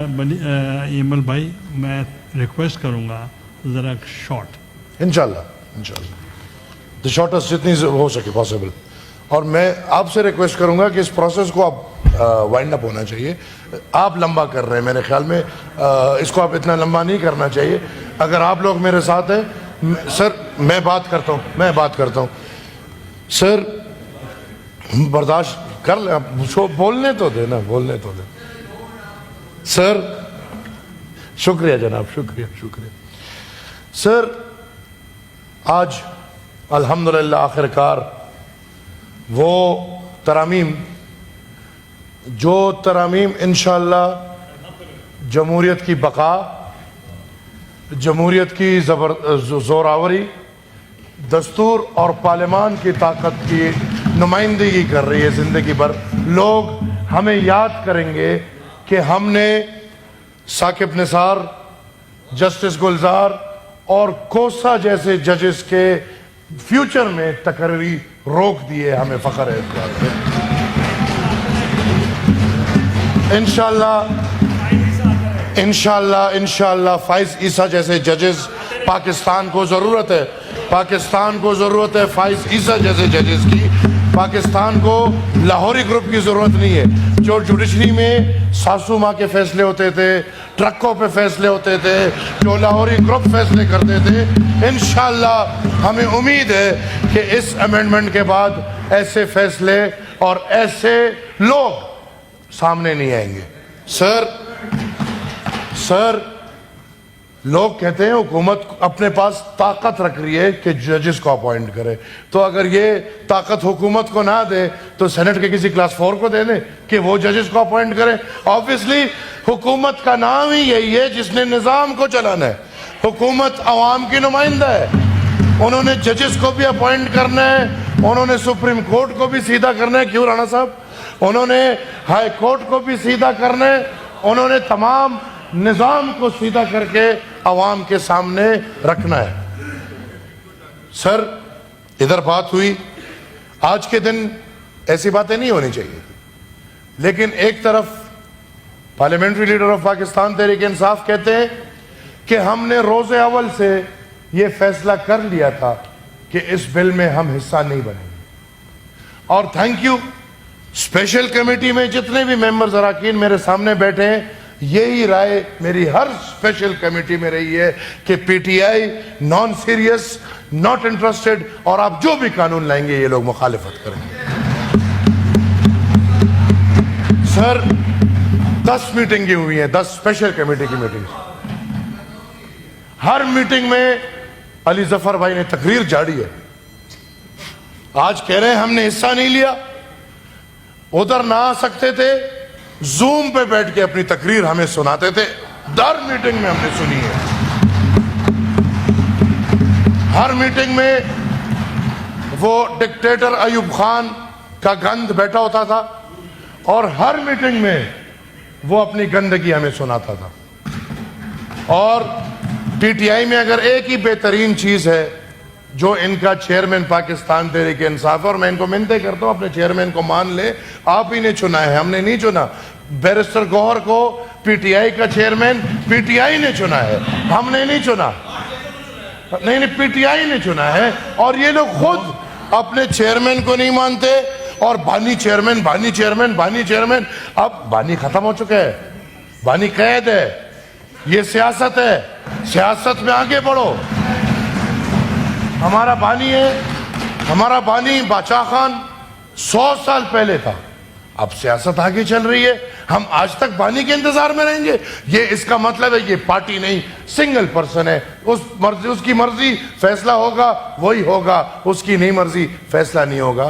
ایمل بھائی میں ریکویسٹ کروں گا ذرا شارٹ انشاءاللہ دی شارٹسٹ جتنی ہو سکے پاسبل. اور میں آپ سے ریکویسٹ کروں گا کہ اس پروسیس کو آپ وائنڈ اپ ہونا چاہیے. آپ لمبا کر رہے ہیں میرے خیال میں, اس کو آپ اتنا لمبا نہیں کرنا چاہیے. اگر آپ لوگ میرے ساتھ ہیں سر, میں بات کرتا ہوں سر, برداشت کر لیں, بولنے تو دیں سر. شکریہ جناب, شکریہ سر. آج الحمدللہ آخر کار وہ ترامیم انشاءاللہ جمہوریت کی بقا, جمہوریت کی زوراوری, دستور اور پارلیمان کی طاقت کی نمائندگی کر رہی ہے زندگی بھر. لوگ ہمیں یاد کریں گے کہ ہم نے ثاقب نثار, جسٹس گلزار اور کوسا جیسے ججز کے فیوچر میں تقرری روک دیے. ہمیں فخر ہے اس بات پہ. انشاءاللہ فائز عیسیٰ جیسے ججز پاکستان کو ضرورت ہے. فائز عیسیٰ جیسے ججز کی پاکستان کو لاہوری گروپ کی ضرورت نہیں ہے. جو جوڈیشری میں ساسو ماں کے فیصلے ہوتے تھے, ٹرکوں پہ فیصلے ہوتے تھے, جو لاہوری گروپ فیصلے کرتے تھے, انشاءاللہ ہمیں امید ہے کہ اس امینڈمنٹ کے بعد ایسے فیصلے اور ایسے لوگ سامنے نہیں آئیں گے. سر لوگ کہتے ہیں حکومت اپنے پاس طاقت رکھ رہی ہے کہ ججز کو اپوائنٹ کرے, تو اگر یہ طاقت حکومت کو نہ دے تو سینٹ کے کسی کلاس 4 کو دے دیں کہ وہ ججز کو اپوائنٹ کرے. آبویسلی حکومت کا نام ہی یہی ہے جس نے نظام کو چلانا ہے. حکومت عوام کی نمائندہ ہے. انہوں نے ججز کو بھی اپوائنٹ کرنا ہے, انہوں نے سپریم کورٹ کو بھی سیدھا کرنا ہے. کیوں رانا صاحب؟ انہوں نے ہائی کورٹ کو بھی سیدھا کرنا ہے. انہوں نے تمام نظام کو سیدھا کر کے عوام کے سامنے رکھنا ہے. سر ادھر بات ہوئی, آج کے دن ایسی باتیں نہیں ہونی چاہیے, لیکن ایک طرف parliamentary leader of Pakistan Tehreek Insaf کہتے ہیں کہ ہم نے روز اول سے یہ فیصلہ کر لیا تھا کہ اس بل میں ہم حصہ نہیں بنیں گے. اور تھینک یو, اسپیشل کمیٹی میں جتنے بھی ممبرز اراکین میرے سامنے بیٹھے ہیں, یہی رائے میری ہر اسپیشل کمیٹی میں رہی ہے کہ P T I non serious, not interested, اور آپ جو بھی قانون لائیں گے یہ لوگ مخالفت کریں گے. سر 10 میٹنگیں ہوئی ہیں, 10 اسپیشل کمیٹی کی میٹنگ. ہر میٹنگ میں علی ظفر بھائی نے تقریر جاری ہے. آج کہہ رہے ہیں ہم نے حصہ نہیں لیا, ادھر نہ آ سکتے تھے, زوم پہ بیٹھ کے اپنی تقریر ہمیں سناتے تھے. در میٹنگ میں ہم نے سنی ہے. ہر میٹنگ میں وہ ڈکٹیٹر ایوب خان کا گند بیٹھا ہوتا تھا, اور ہر میٹنگ میں وہ اپنی گندگی ہمیں سناتا تھا. اور پی ٹی آئی میں اگر ایک ہی بہترین چیز ہے جو ان کا چیئرمین پاکستان تحریک انصاف ہے, اور میں ان کو منتیں کرتا ہوں اپنے چیئرمین کو مان لے, آپ ہی نے چنا ہے, ہم نے نہیں چنا. بیرسٹر گوہر کو پی ٹی آئی کا چیئرمین پی ٹی آئی نے چنا ہے, ہم نے نہیں چنا. نہیں, پی ٹی آئی نے چنا ہے. اور یہ لوگ خود اپنے چیئرمین کو نہیں مانتے, اور بانی چیئرمین. اب بانی ختم ہو چکا ہے, بانی قید ہے. یہ سیاست ہے, سیاست میں آگے بڑھو. ہمارا بانی باچا خان 100 سال پہلے تھا, اب سیاست آگے چل رہی ہے. ہم آج تک بانی کے انتظار میں رہیں گے؟ یہ اس کا مطلب ہے یہ پارٹی نہیں, سنگل پرسن ہے. اس کی مرضی فیصلہ ہوگا وہی ہوگا, اس کی نہیں مرضی فیصلہ نہیں ہوگا.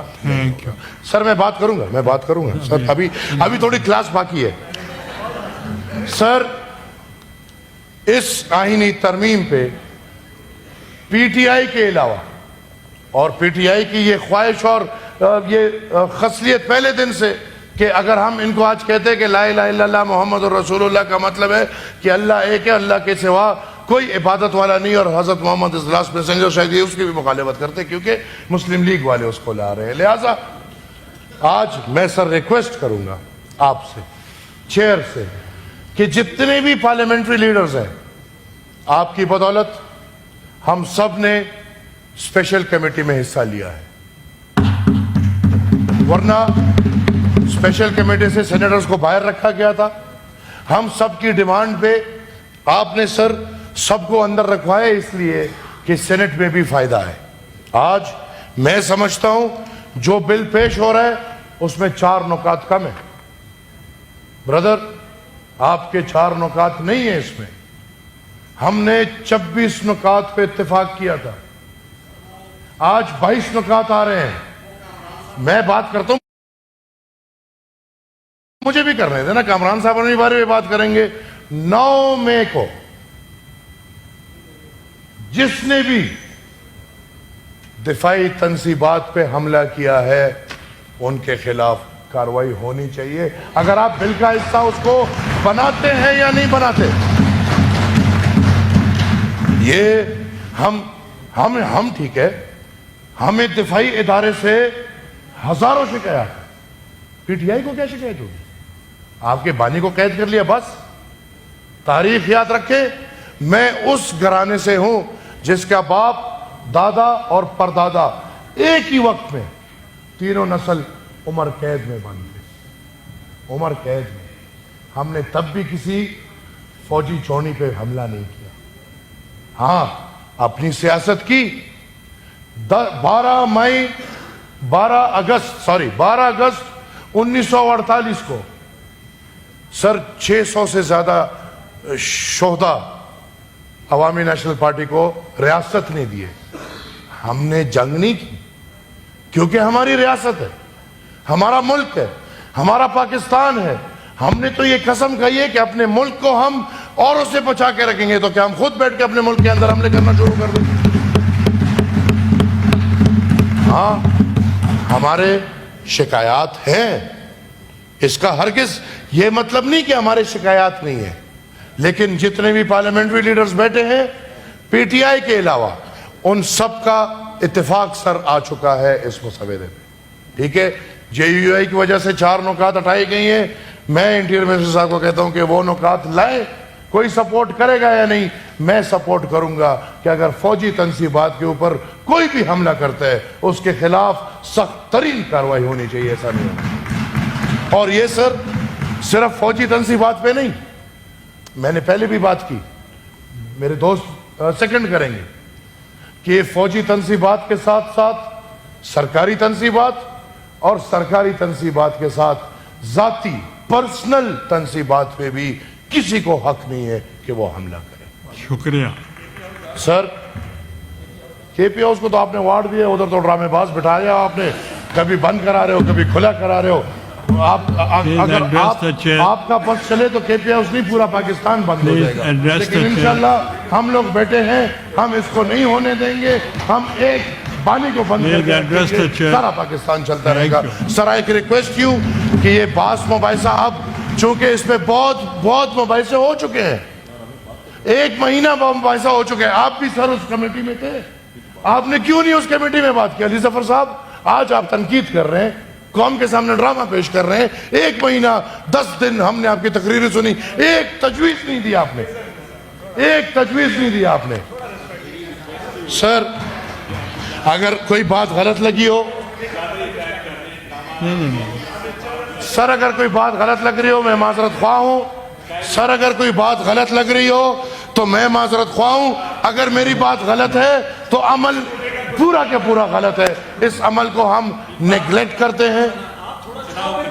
سر میں بات کروں گا سر, ابھی تھوڑی کلاس باقی ہے. سر اس آئینی ترمیم پہ پی ٹی آئی کے علاوہ, اور پی ٹی آئی کی یہ خواہش اور یہ خصلیت پہلے دن سے کہ اگر ہم ان کو آج کہتے ہیں کہ لا الہ الا اللہ محمد رسول اللہ کا مطلب ہے کہ اللہ ایک ہے, اللہ کے سوا کوئی عبادت والا نہیں, اور حضرت محمد از لاسٹ میسنجر, شاید یہ اس کی بھی مخالفت کرتے کیونکہ مسلم لیگ والے اس کو لا رہے ہیں. لہٰذا آج میں سر ریکویسٹ کروں گا آپ سے, چیئر سے, کہ جتنے بھی پارلیمنٹری لیڈرز ہیں آپ کی بدولت ہم سب نے اسپیشل کمیٹی میں حصہ لیا ہے، ورنہ اسپیشل کمیٹی سے سینیٹرز کو باہر رکھا گیا تھا۔ ہم سب کی ڈیمانڈ پہ آپ نے سر سب کو اندر رکھوایا اس لیے کہ سینٹ میں بھی فائدہ ہے۔ آج میں سمجھتا ہوں جو بل پیش ہو رہا ہے اس میں 4 نکات کم ہیں۔ برادر آپ کے 4 نکات نہیں ہیں اس میں، ہم نے 26 نکات پہ اتفاق کیا تھا، آج 22 نکات آ رہے ہیں۔ میں بات کرتا ہوں، مجھے بھی کرنے تھے نا، کامران صاحب اپنے بارے میں بات کریں گے۔ 9 مئی کو جس نے بھی دفاعی تنصیبات پہ حملہ کیا ہے ان کے خلاف کارروائی ہونی چاہیے۔ اگر آپ بل کا حصہ اس کو بناتے ہیں یا نہیں بناتے، یہ ہم ٹھیک ہے، ہمیں دفاعی ادارے سے ہزاروں شکایات، پی ٹی آئی کو کیا شکایت ہوگی؟ آپ کے بانی کو قید کر لیا بس۔ تاریخ یاد رکھیں، میں اس گھرانے سے ہوں جس کا باپ، دادا اور پردادا ایک ہی وقت میں تینوں نسل عمر قید میں بند تھے، عمر قید میں۔ ہم نے تب بھی کسی فوجی چونی پہ حملہ نہیں کیا، ہاں اپنی سیاست کی۔ 12 اگست 1948 کو سر 600 سے زیادہ شہداء عوامی نیشنل پارٹی کو ریاست نہیں دیے۔ ہم نے جنگ نہیں کی کیونکہ ہماری ریاست ہے، ہمارا ملک ہے، ہمارا پاکستان ہے۔ ہم نے تو یہ قسم کہی ہے کہ اپنے ملک کو ہم اوروں سے بچا کے رکھیں گے، تو کیا ہم خود بیٹھ کے اپنے ملک کے اندر حملے کرنا شروع کر دیں؟ ہاں ہمارے شکایات ہیں، اس کا ہرگز یہ مطلب نہیں کہ ہمارے شکایات نہیں ہیں، لیکن جتنے بھی پارلیمنٹری لیڈرز بیٹھے ہیں پی ٹی آئی کے علاوہ ان سب کا اتفاق سر آ چکا ہے اس مسودے میں، ٹھیک ہے۔ جے یو آئی کی وجہ سے 4 نکات ہٹائی گئی ہیں، میں انٹیریئر منسٹر صاحب کو کہتا ہوں کہ وہ نکات لائیں۔ کوئی سپورٹ کرے گا یا نہیں، میں سپورٹ کروں گا کہ اگر فوجی تنصیبات کے اوپر کوئی بھی حملہ کرتا ہے اس کے خلاف سخت ترین کارروائی ہونی چاہیے، ایسا نہیں ہونا۔ اور یہ سر صرف فوجی تنصیبات پہ نہیں، میں نے پہلے بھی بات کی، میرے دوست سیکنڈ کریں گے کہ یہ فوجی تنصیبات کے ساتھ ساتھ سرکاری تنصیبات اور سرکاری تنصیبات کے ساتھ ذاتی پرسنل تنصیبات پہ بھی کسی کو حق نہیں ہے کہ وہ حملہ کرے۔ شکریہ سر کے پی ہاؤس کو تو آپ نے وارڈ دیا، ادھر تو ڈرامے باز بٹھایا آپ نے، کبھی بند کرا رہے ہو کبھی کھلا کرا رہے ہو۔ اگر آپ کا بس چلے تو کے پی ہاؤس نہیں پورا پاکستان بند ہو جائے گا، لیکن انشاءاللہ ہم لوگ بیٹھے ہیں، ہم اس کو نہیں ہونے دیں گے۔ ہم ایک بانی کو بند کر کے سارا پاکستان چلتا رہے گا۔ سر ایک ریکویسٹ یوں کہ یہ باس مباحثہ اب چونکہ اس پہ بہت مباحثے ہو چکے ہیں، 1 مہینہ مباحثہ ہو چکے ہیں، آپ بھی سر اس کمیٹی میں تھے، آپ نے کیوں نہیں اس کمیٹی میں بات کیا؟ علی ظفر صاحب آج آپ تنقید کر رہے ہیں، قوم کے سامنے ڈرامہ پیش کر رہے ہیں، 1 مہینہ 10 دن ہم نے آپ کی تقریریں سنی، ایک تجویز نہیں دی آپ نے، ایک تجویز نہیں دی آپ نے۔ سر اگر کوئی بات غلط لگی ہو، سر اگر کوئی بات غلط لگ رہی ہو میں معذرت خواہ ہوں، سر اگر کوئی بات غلط لگ رہی ہو تو میں معذرت خواہ ہوں، اگر میری بات غلط ہے تو عمل پورا کے پورا غلط ہے، اس عمل کو ہم نیگلیکٹ کرتے ہیں۔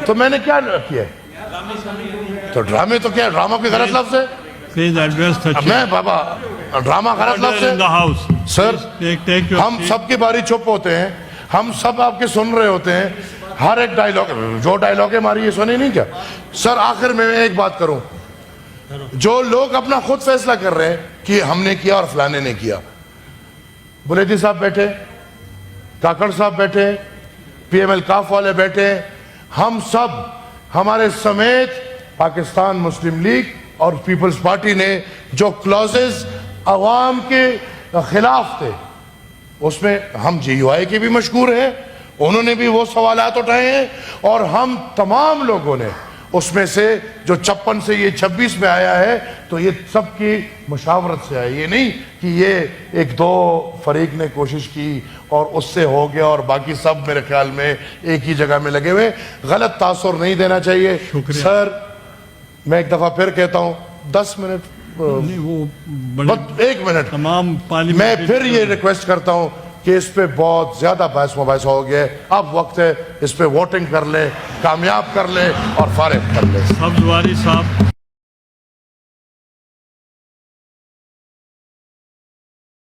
تو میں نے کیا کیا ہے؟ تو ڈرامے تو کیا، ڈرامہ کوئی غلط لفظ ہے؟ Please address the chair. میں بابا ڈرامہ غلط لفظ Order in the ہے؟ house. سر Take your ہم seat. سب کی باری چپ ہوتے ہیں، ہم سب آپ کے سن رہے ہوتے ہیں، ہر ایک ڈائیلاگ جو ڈائیلاگیں ہماری یہ سنی نہیں کیا؟ سر آخر میں ایک بات کروں، جو لوگ اپنا خود فیصلہ کر رہے ہیں کہ ہم نے کیا اور فلانے نے کیا، بلیدی صاحب بیٹھے، کاکڑ صاحب بیٹھے، پی ایم ایل کاف والے بیٹھے، ہم سب ہمارے سمیت پاکستان مسلم لیگ اور پیپلز پارٹی نے جو کلوزز عوام کے خلاف تھے اس میں ہم جے یو آئی کے بھی مشکور ہیں، انہوں نے بھی وہ سوالات اٹھائے ہیں، اور ہم تمام لوگوں نے اس میں سے جو 56 سے یہ 26 میں آیا ہے تو یہ سب کی مشاورت سے ہے. یہ نہیں کہ یہ ایک دو فریق نے کوشش کی اور اس سے ہو گیا اور باقی سب میرے خیال میں ایک ہی جگہ میں لگے ہوئے. غلط تاثر نہیں دینا چاہیے. سر میں ایک دفعہ پھر کہتا ہوں 10 منٹ نہیں وہ بڑے 1 منٹ تمام میں پارلیمنٹ پھر یہ ریکویسٹ کرتا ہوں کہ اس پہ بہت زیادہ بحث مباحثہ ہو گیا ہے. اب وقت ہے اس پہ ووٹنگ کر لیں, کامیاب کر لیں اور فارغ کر لیں. سبز واری صاحب